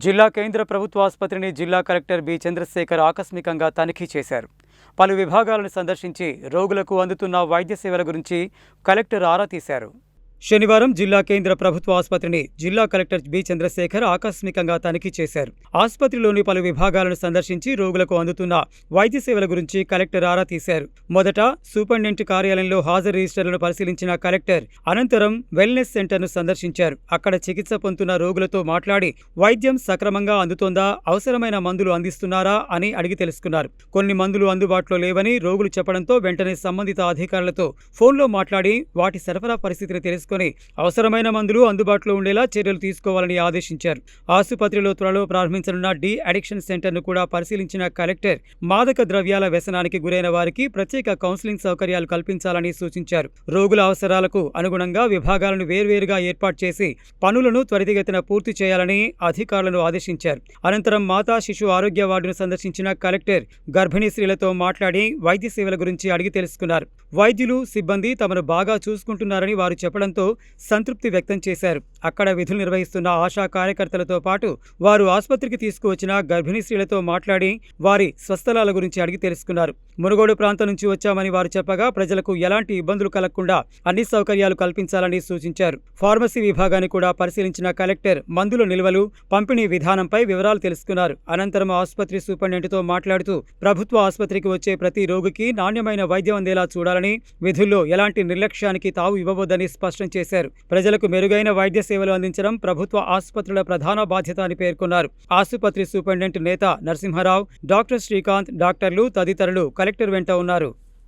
జిల్లా కేంద్ర ప్రభుత్వ ఆసుపత్రిని జిల్లా కలెక్టర్ బి చంద్రశేఖర్ ఆకస్మికంగా తనిఖీ చేశారు. పలు విభాగాలను సందర్శించి రోగులకు అందుతున్న వైద్య సేవల గురించి కలెక్టర్ ఆరా తీశారు. శనివారం జిల్లా కేంద్ర ప్రభుత్వ ఆసుపత్రిని జిల్లా కలెక్టర్ బి చంద్రశేఖర్ ఆకస్మికంగా తనిఖీ చేశారు. ఆసుపత్రిలోని పలు విభాగాలను సందర్శించి రోగులకు అందుతున్న వైద్య సేవల గురించి కలెక్టర్ ఆరా తీశారు. మొదట సూపరింటెండెంట్ కార్యాలయంలో హాజరు రిజిస్టర్లను పరిశీలించిన కలెక్టర్ అనంతరం వెల్నెస్ సెంటర్ను సందర్శించారు. అక్కడ చికిత్స పొందుతున్న రోగులతో మాట్లాడి వైద్యం సక్రమంగా అందుతోందా, అవసరమైన మందులు అందిస్తున్నారా అని అడిగి తెలుసుకున్నారు. కొన్ని మందులు అందుబాటులో లేవని రోగులు చెప్పడంతో వెంటనే సంబంధిత అధికారులతో ఫోన్లో మాట్లాడి వాటి సరఫరా పరిస్థితిని తెలుసుకుని అవసరమైన మందులు అందుబాటులో ఉండేలా చర్యలు తీసుకోవాలని ఆదేశించారు. ఆసుపత్రిలో త్వరలో ప్రారంభించనున్న డి అడిక్షన్ సెంటర్ను కూడా పరిశీలించిన కలెక్టర్ మాదక ద్రవ్యాల వ్యసనానికి గురైన వారికి ప్రత్యేక కౌన్సిలింగ్ సౌకర్యాలు కల్పించాలని సూచించారు. రోగుల అవసరాలకు అనుగుణంగా విభాగాలను వేర్వేరుగా ఏర్పాటు చేసి పనులను త్వరితగతిన పూర్తి చేయాలని అధికారులను ఆదేశించారు. అనంతరం మాతా శిశు ఆరోగ్య వార్డును సందర్శించిన కలెక్టర్ గర్భిణీ స్త్రీలతో మాట్లాడి వైద్య సేవల గురించి అడిగి తెలుసుకున్నారు. వైద్యులు సిబ్బంది తమను బాగా చూసుకుంటున్నారని వారు చెప్పడంతో సంతృప్తి వ్యక్తం చేశారు. అక్కడ విధులు నిర్వహిస్తున్న ఆశా కార్యకర్తలతో పాటు వారు ఆసుపత్రికి తీసుకువచ్చిన గర్భిణీ స్త్రీలతో మాట్లాడి వారి స్వస్థలాల గురించి అడిగి తెలుసుకున్నారు. మునుగోడు ప్రాంతం నుంచి వచ్చామని వారు చెప్పగా ప్రజలకు ఎలాంటి ఇబ్బందులు కలగకుండా అన్ని సౌకర్యాలు కల్పించాలని సూచించారు. ఫార్మసీ విభాగాన్ని కూడా పరిశీలించిన కలెక్టర్ మందుల నిల్వలు, పంపిణీ విధానంపై వివరాలు తెలుసుకున్నారు. అనంతరం ఆసుపత్రి సూపరింటెండెంట్తో మాట్లాడుతూ ప్రభుత్వ ఆసుపత్రికి వచ్చే ప్రతి రోగికి నాణ్యమైన వైద్యం అందేలా చూడాలని, విధుల్లో ఎలాంటి నిర్లక్ష్యానికి తావు ఇవ్వవద్దని స్పష్టం చేశారు. ప్రజలకు మెరుగైన వైద్య సేవలు అందించడం ప్రభుత్వ ఆసుపత్రుల ప్రధాన బాధ్యత అని పేర్కొన్నారు. ఆసుపత్రి సూపరింటెండెంట్ నేత నరసింహారావు, డాక్టర్ శ్రీకాంత్, డాక్టర్లు తదితరులు కలెక్టర్ వెంట ఉన్నారు.